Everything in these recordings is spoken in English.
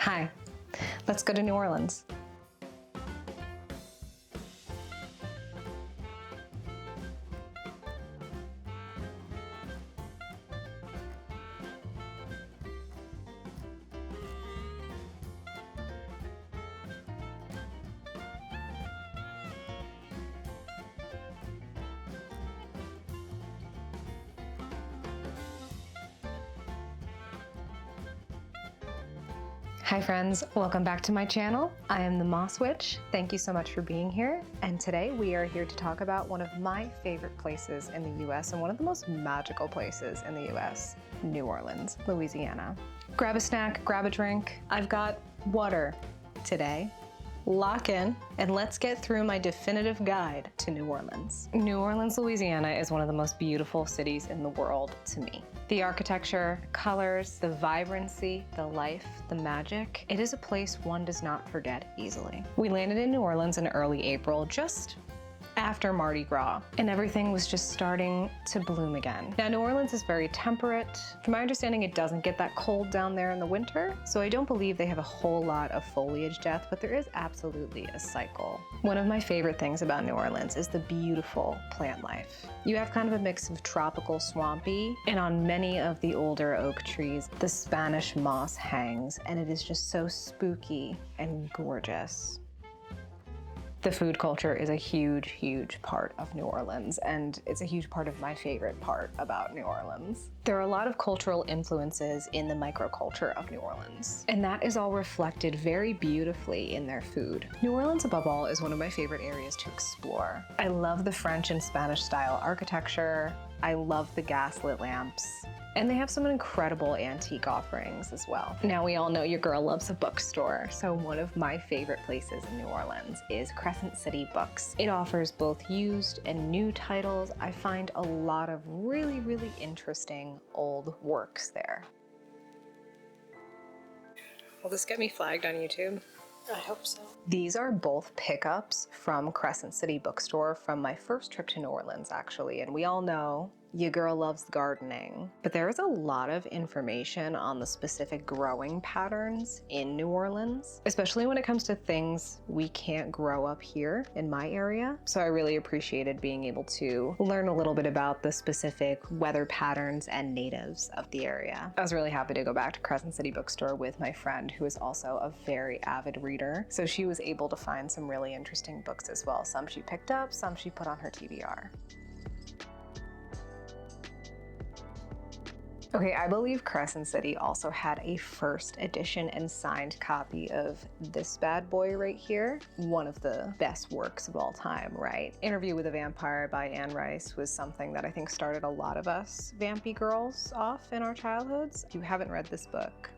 Hi, let's go to New Orleans. Hi friends, welcome back to my channel. I am the Moss Witch. Thank you so much for being here. And today we are here to talk about one of my favorite places in the US and one of the most magical places in the US, New Orleans, Louisiana. Grab a snack, grab a drink. I've got water today. Lock in and let's get through my definitive guide to New Orleans. New Orleans, Louisiana is one of the most beautiful cities in the world to me. The architecture, colors, the vibrancy, the life, the magic. It is a place one does not forget easily. We landed in New Orleans in early April, just after Mardi Gras, and everything was just starting to bloom again. Now, New Orleans is very temperate. From my understanding, it doesn't get that cold down there in the winter, so I don't believe they have a whole lot of foliage death, but there is absolutely a cycle. One of my favorite things about New Orleans is the beautiful plant life. You have kind of a mix of tropical swampy, and on many of the older oak trees, the Spanish moss hangs, and it is just so spooky and gorgeous. The food culture is a huge, huge part of New Orleans, and it's a huge part of my favorite part about New Orleans. There are a lot of cultural influences in the microculture of New Orleans, and that is all reflected very beautifully in their food. New Orleans, above all, is one of my favorite areas to explore. I love the French and Spanish style architecture. I love the gaslit lamps. And they have some incredible antique offerings as well. Now, we all know your girl loves a bookstore, so one of my favorite places in New Orleans is Crescent City Books. It offers both used and new titles. I find a lot of really, really interesting old works there. Will this get me flagged on YouTube? I hope so. These are both pickups from Crescent City Bookstore from my first trip to New Orleans, actually. And we all know your girl loves gardening, but there is a lot of information on the specific growing patterns in New Orleans, especially when it comes to things we can't grow up here in my area. So I really appreciated being able to learn a little bit about the specific weather patterns and natives of the area. I was really happy to go back to Crescent City Bookstore with my friend, who is also a very avid reader. So she was able to find some really interesting books as well. Some she picked up, some she put on her TBR. Okay, I believe Crescent City also had a first edition and signed copy of this bad boy right here. One of the best works of all time, right? Interview with a Vampire by Anne Rice was something that I think started a lot of us vampy girls off in our childhoods. If you haven't read this book,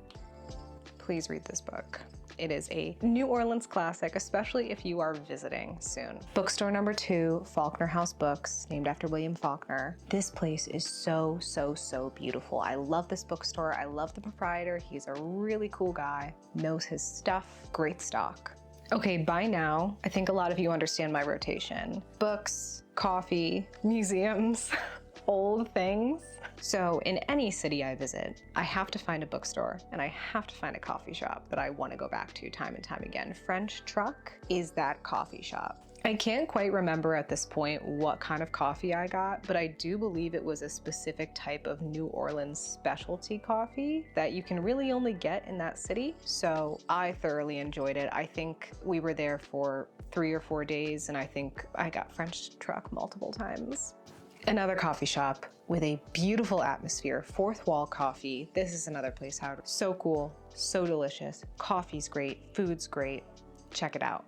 please read this book. It is a New Orleans classic, especially if you are visiting soon. Bookstore number 2, Faulkner House Books, named after William Faulkner. This place is so, so, so beautiful. I love this bookstore. I love the proprietor. He's a really cool guy, knows his stuff, great stock. Okay, by now, I think a lot of you understand my rotation. Books, coffee, museums, old things. So in any city I visit, I have to find a bookstore and I have to find a coffee shop that I want to go back to time and time again. French Truck is that coffee shop. I can't quite remember at this point what kind of coffee I got, but I do believe it was a specific type of New Orleans specialty coffee that you can really only get in that city. So I thoroughly enjoyed it. I think we were there for 3 or 4 days, and I think I got French Truck multiple times. Another coffee shop with a beautiful atmosphere, Fourth Wall Coffee. This is another place out. So cool, so delicious. Coffee's great, food's great. Check it out.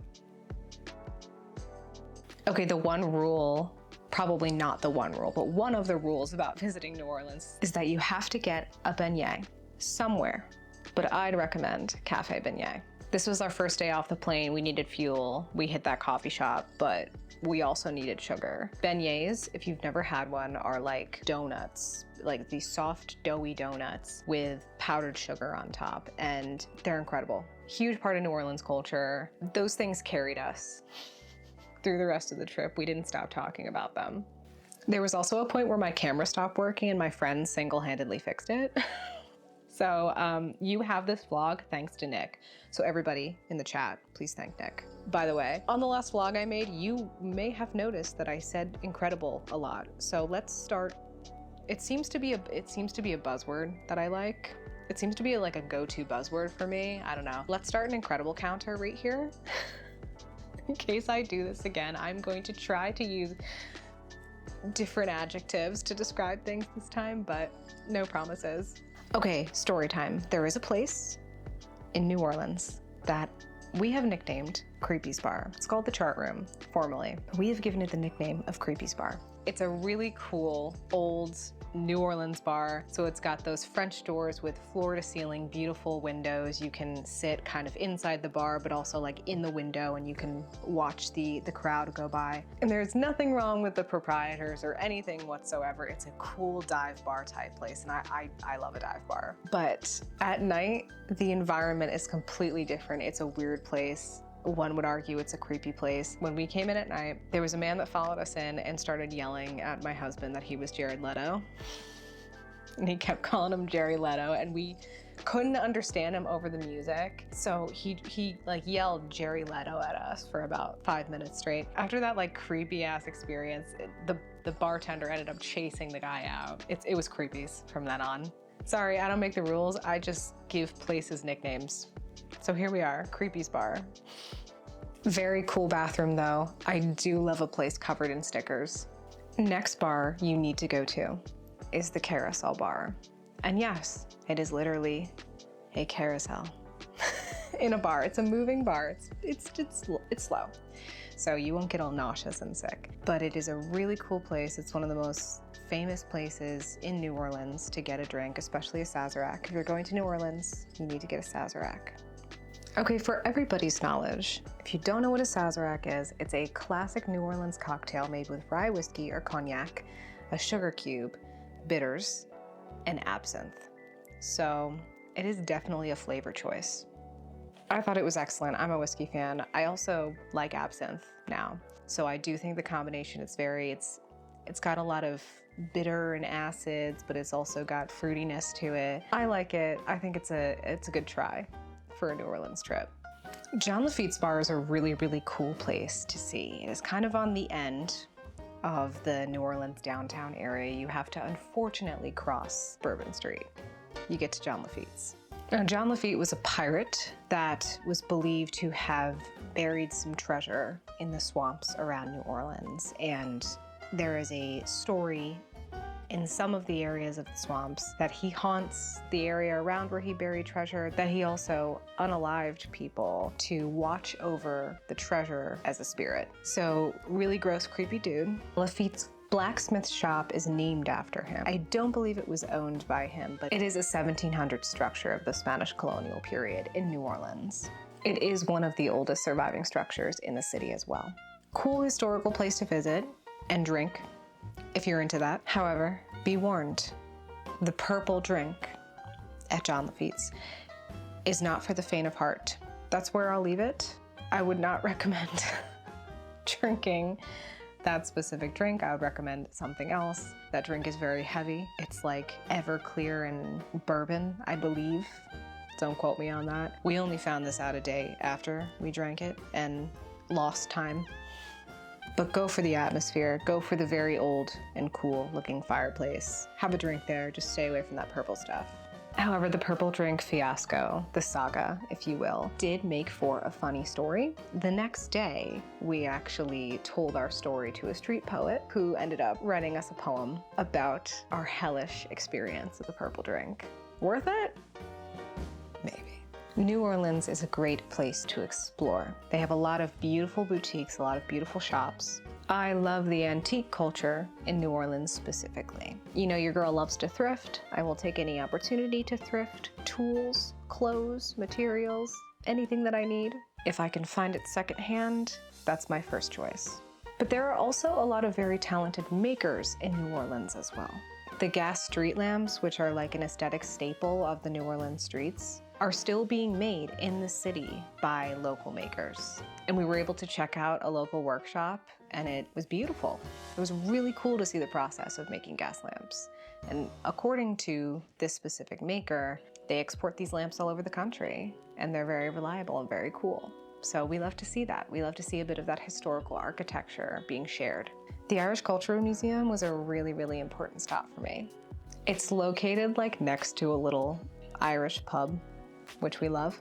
Okay, the one rule, probably not the one rule, but one of the rules about visiting New Orleans is that you have to get a beignet somewhere, but I'd recommend Cafe Beignet. This was our first day off the plane. We needed fuel. We hit that coffee shop, but we also needed sugar. Beignets, if you've never had one, are like donuts, like these soft, doughy donuts with powdered sugar on top, and they're incredible. Huge part of New Orleans culture. Those things carried us through the rest of the trip. We didn't stop talking about them. There was also a point where my camera stopped working and my friend single-handedly fixed it. So you have this vlog thanks to Nick. So everybody in the chat, please thank Nick. By the way, on the last vlog I made, you may have noticed that I said incredible a lot. So let's start. It seems to be a buzzword that I like. It seems to be like a go-to buzzword for me. I don't know. Let's start an incredible counter right here. In case I do this again, I'm going to try to use different adjectives to describe things this time, but no promises. Okay, story time. There is a place in New Orleans that we have nicknamed Creepy's Bar. It's called the Chart Room, formally. We have given it the nickname of Creepy's Bar. It's a really cool old New Orleans bar. So it's got those French doors with floor to ceiling, beautiful windows. You can sit kind of inside the bar, but also like in the window, and you can watch the crowd go by. And there's nothing wrong with the proprietors or anything whatsoever. It's a cool dive bar type place, and I love a dive bar. But at night, the environment is completely different. It's a weird place. One would argue it's a creepy place. When we came in at night, there was a man that followed us in and started yelling at my husband that he was Jared Leto. And he kept calling him Jerry Leto, and we couldn't understand him over the music. So he like yelled Jerry Leto at us for about 5 minutes straight. After that like creepy ass experience, the bartender ended up chasing the guy out. It was creepies from then on. Sorry, I don't make the rules. I just give places nicknames. So here we are, Creepy's Bar. Very cool bathroom though. I do love a place covered in stickers. Next bar you need to go to is the Carousel Bar. And yes, it is literally a carousel in a bar. It's a moving bar. It's slow. So you won't get all nauseous and sick. But it is a really cool place. It's one of the most famous places in New Orleans to get a drink, especially a Sazerac. If you're going to New Orleans, you need to get a Sazerac. Okay, for everybody's knowledge, if you don't know what a Sazerac is, it's a classic New Orleans cocktail made with rye whiskey or cognac, a sugar cube, bitters, and absinthe. So it is definitely a flavor choice. I thought it was excellent. I'm a whiskey fan. I also like absinthe now. So I do think the combination it's got a lot of bitter and acids, but it's also got fruitiness to it. I like it. I think it's a good try for a New Orleans trip. John Lafitte's Bar is a really, really cool place to see. It is kind of on the end of the New Orleans downtown area. You have to unfortunately cross Bourbon Street. You get to John Lafitte's. Now, John Lafitte was a pirate that was believed to have buried some treasure in the swamps around New Orleans. And there is a story in some of the areas of the swamps that he haunts the area around where he buried treasure, that he also unalived people to watch over the treasure as a spirit. So really gross, creepy dude. Lafitte's blacksmith shop is named after him. I don't believe it was owned by him, but it is a 1700 structure of the Spanish colonial period in New Orleans. It is one of the oldest surviving structures in the city as well. Cool historical place to visit and drink if you're into that. However, be warned, the purple drink at John Lafitte's is not for the faint of heart. That's where I'll leave it. I would not recommend drinking that specific drink. I would recommend something else. That drink is very heavy. It's like Everclear and bourbon, I believe. Don't quote me on that. We only found this out a day after we drank it and lost time. But go for the atmosphere, go for the very old and cool looking fireplace. Have a drink there, just stay away from that purple stuff. However, the purple drink fiasco, the saga, if you will, did make for a funny story. The next day, we actually told our story to a street poet who ended up writing us a poem about our hellish experience of the purple drink. Worth it? Maybe. New Orleans is a great place to explore. They have a lot of beautiful boutiques, a lot of beautiful shops. I love the antique culture in New Orleans specifically. You know, your girl loves to thrift. I will take any opportunity to thrift tools, clothes, materials, anything that I need. If I can find it secondhand, that's my first choice. But there are also a lot of very talented makers in New Orleans as well. The gas street lamps, which are like an aesthetic staple of the New Orleans streets, are still being made in the city by local makers. And we were able to check out a local workshop, and it was beautiful. It was really cool to see the process of making gas lamps. And according to this specific maker, They export these lamps all over the country, and they're very reliable and very cool. So we love to see that. We love to see a bit of that historical architecture being shared. The Irish Cultural Museum was a really, really important stop for me. It's located like next to a little Irish pub, which we love,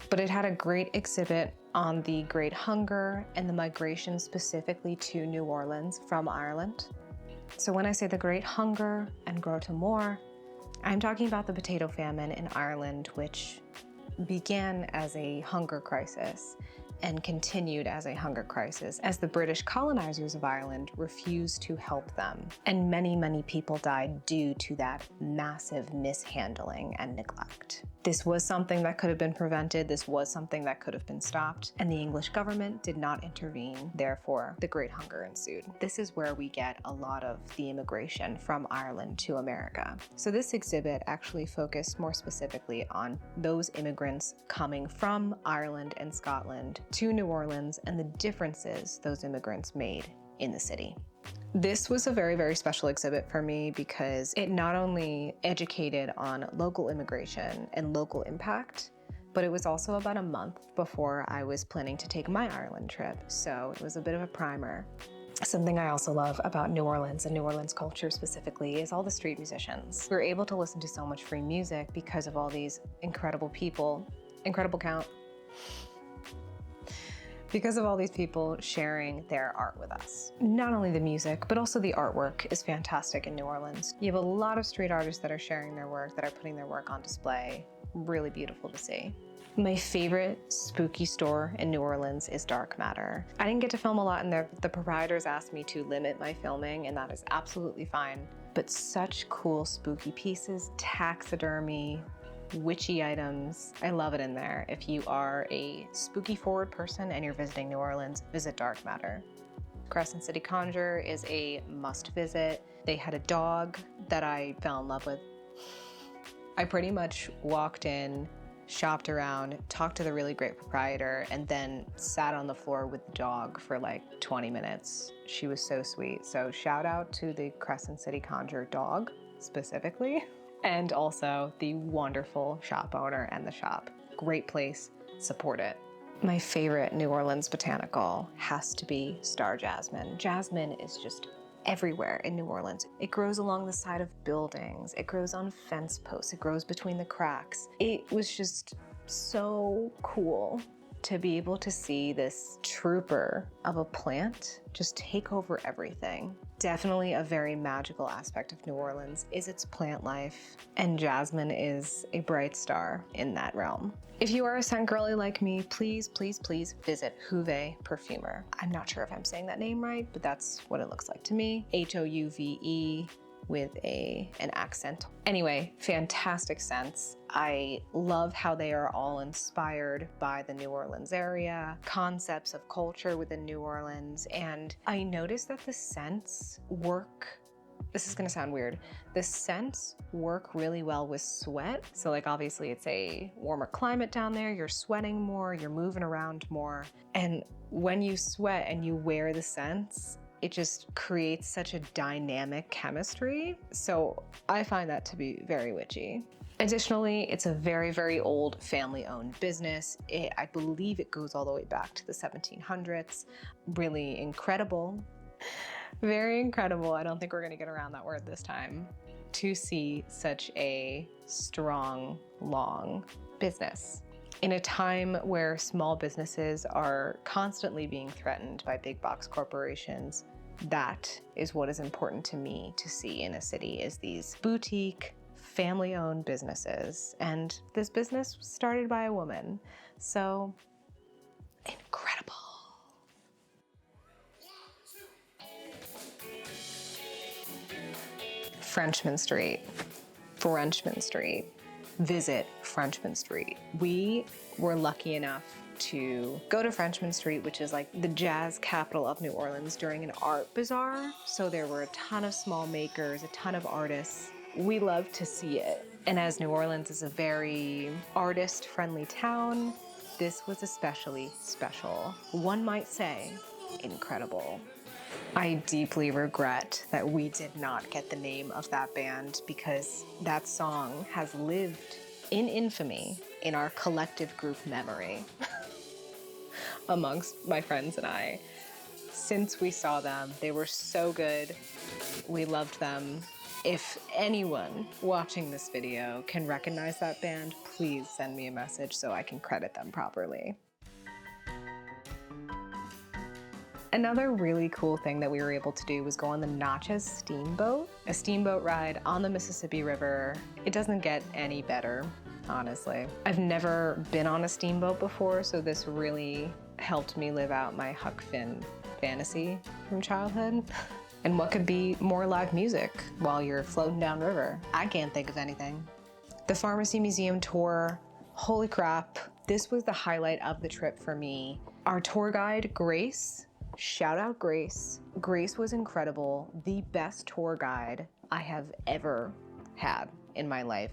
but it had a great exhibit on the Great Hunger and the migration specifically to New Orleans from Ireland. So when I say the Great Hunger and grow to more, I'm talking about the potato famine in Ireland, which began as a hunger crisis and continued as a hunger crisis as the British colonizers of Ireland refused to help them. And many, many people died due to that massive mishandling and neglect. This was something that could have been prevented. This was something that could have been stopped, and the English government did not intervene. Therefore, the Great Hunger ensued. This is where we get a lot of the immigration from Ireland to America. So this exhibit actually focused more specifically on those immigrants coming from Ireland and Scotland to New Orleans and the differences those immigrants made in the city. This was a very, very special exhibit for me because it not only educated on local immigration and local impact, but it was also about a month before I was planning to take my Ireland trip, so it was a bit of a primer. Something I also love about New Orleans and New Orleans culture specifically is all the street musicians. We're able to listen to so much free music because of all these incredible people, incredible count, because of all these people sharing their art with us. Not only the music, but also the artwork is fantastic in New Orleans. You have a lot of street artists that are sharing their work, that are putting their work on display. Really beautiful to see. My favorite spooky store in New Orleans is Dark Matter. I didn't get to film a lot in there. The proprietors asked me to limit my filming, and that is absolutely fine. But such cool spooky pieces, taxidermy, witchy items. I love it in there. If you are a spooky forward person and you're visiting New Orleans, visit Dark Matter. Crescent City Conjure is a must visit. They had a dog that I fell in love with. I pretty much walked in, shopped around, talked to the really great proprietor, and then sat on the floor with the dog for like 20 minutes. She was so sweet. So shout out to the Crescent City Conjure dog specifically. And also the wonderful shop owner and the shop. Great place, support it. My favorite New Orleans botanical has to be star jasmine. Jasmine is just everywhere in New Orleans. It grows along the side of buildings. It grows on fence posts. It grows between the cracks. It was just so cool to be able to see this trooper of a plant just take over everything. Definitely a very magical aspect of New Orleans is its plant life, and jasmine is a bright star in that realm. If you are a scent girly like me, please, please, please visit Houve Perfumer. I'm not sure if I'm saying that name right, but that's what it looks like to me. Houve with an accent. Anyway, fantastic scents. I love how they are all inspired by the New Orleans area, concepts of culture within New Orleans, and I noticed that the scents work, this is gonna sound weird, the scents work really well with sweat. So like obviously it's a warmer climate down there, you're sweating more, you're moving around more, and when you sweat and you wear the scents, it just creates such a dynamic chemistry. So I find that to be very witchy. Additionally, it's a very, very old family-owned business. I believe it goes all the way back to the 1700s. Really incredible. Very incredible. I don't think we're gonna get around that word this time. To see such a strong, long business. In a time where small businesses are constantly being threatened by big box corporations, that is what is important to me to see in a city, is these boutique, family-owned businesses. And this business was started by a woman. So incredible. Frenchman Street. Visit Frenchman Street. We were lucky enough to go to Frenchman Street, which is like the jazz capital of New Orleans, during an art bazaar. So there were a ton of small makers, a ton of artists. We love to see it. And as New Orleans is a very artist-friendly town, this was especially special. One might say, incredible. I deeply regret that we did not get the name of that band because that song has lived in infamy in our collective group memory amongst my friends and I. Since we saw them, they were so good. We loved them. If anyone watching this video can recognize that band, please send me a message so I can credit them properly. Another really cool thing that we were able to do was go on the Natchez Steamboat, a steamboat ride on the Mississippi River. It doesn't get any better, honestly. I've never been on a steamboat before, so this really helped me live out my Huck Finn fantasy from childhood. And what could be more live music while you're floating downriver? I can't think of anything. The Pharmacy Museum tour, holy crap, this was the highlight of the trip for me. Our tour guide, Grace, shout out Grace. Grace was incredible, the best tour guide I have ever had in my life.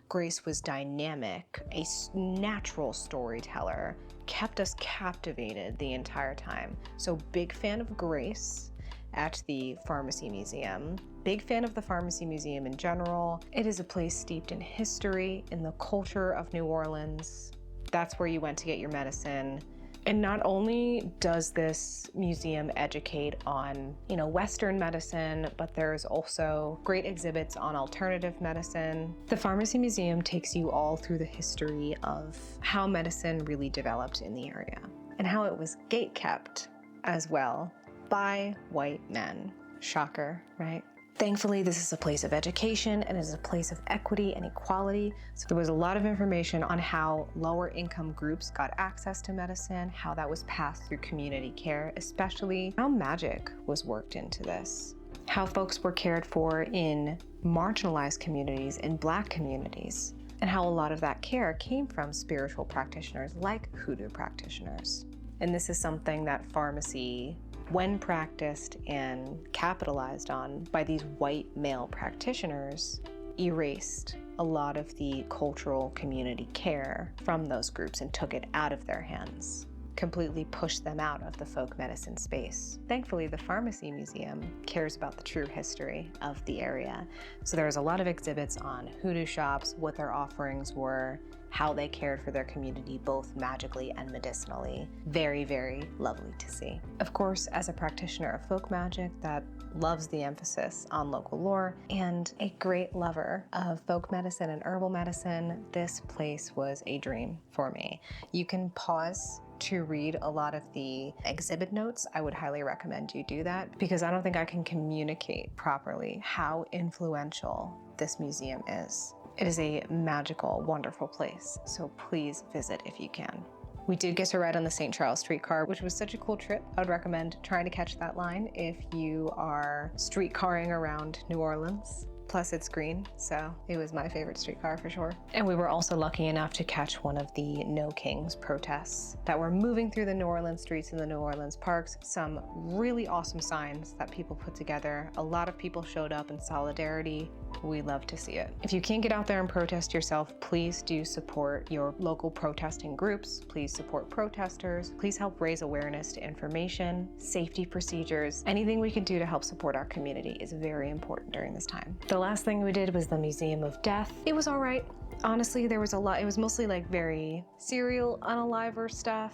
Grace was dynamic, a natural storyteller, kept us captivated the entire time. So big fan of Grace at the Pharmacy Museum. Big fan of the Pharmacy Museum in general. It is a place steeped in history, in the culture of New Orleans. That's where you went to get your medicine. And not only does this museum educate on, Western medicine, but there's also great exhibits on alternative medicine. The Pharmacy Museum takes you all through the history of how medicine really developed in the area and how it was gatekept as well by white men. Shocker, right? Thankfully, this is a place of education and it is a place of equity and equality. So there was a lot of information on how lower income groups got access to medicine, how that was passed through community care, especially how magic was worked into this, how folks were cared for in marginalized communities, in Black communities, and how a lot of that care came from spiritual practitioners like hoodoo practitioners. And this is something that pharmacy, when practiced and capitalized on by these white male practitioners, erased a lot of the cultural community care from those groups and took it out of their hands, completely pushed them out of the folk medicine space. Thankfully, the Pharmacy Museum cares about the true history of the area. So there's a lot of exhibits on hoodoo shops, what their offerings were, how they cared for their community, both magically and medicinally. Very, very lovely to see. Of course, as a practitioner of folk magic that loves the emphasis on local lore and a great lover of folk medicine and herbal medicine, this place was a dream for me. You can pause to read a lot of the exhibit notes. I would highly recommend you do that because I don't think I can communicate properly how influential this museum is. It is a magical, wonderful place, so please visit if you can. We did get to ride on the St. Charles streetcar, which was such a cool trip. I would recommend trying to catch that line if you are streetcarring around New Orleans. Plus it's green, so it was my favorite streetcar for sure. And we were also lucky enough to catch one of the No Kings protests that were moving through the New Orleans streets and the New Orleans parks. Some really awesome signs that people put together. A lot of people showed up in solidarity. We love to see it. If you can't get out there and protest yourself, please do support your local protesting groups. Please support protesters. Please help raise awareness to information, safety procedures. Anything we can do to help support our community is very important during this time. The last thing we did was the Museum of Death. It was all right. Honestly, there was a lot. It was mostly like very serial unaliver stuff.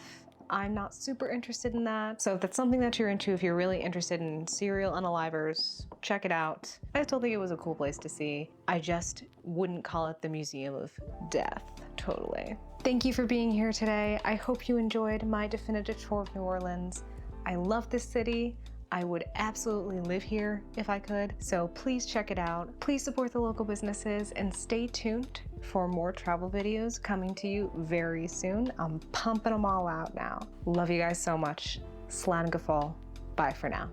I'm not super interested in that. So if that's something that you're into, if you're really interested in serial unalivers, check it out. I still think it was a cool place to see. I just wouldn't call it the Museum of Death, totally. Thank you for being here today. I hope you enjoyed my definitive tour of New Orleans. I love this city. I would absolutely live here if I could. So please check it out. Please support the local businesses and stay tuned for more travel videos coming to you very soon. I'm pumping them all out now. Love you guys so much. Slán go fóill. Bye for now.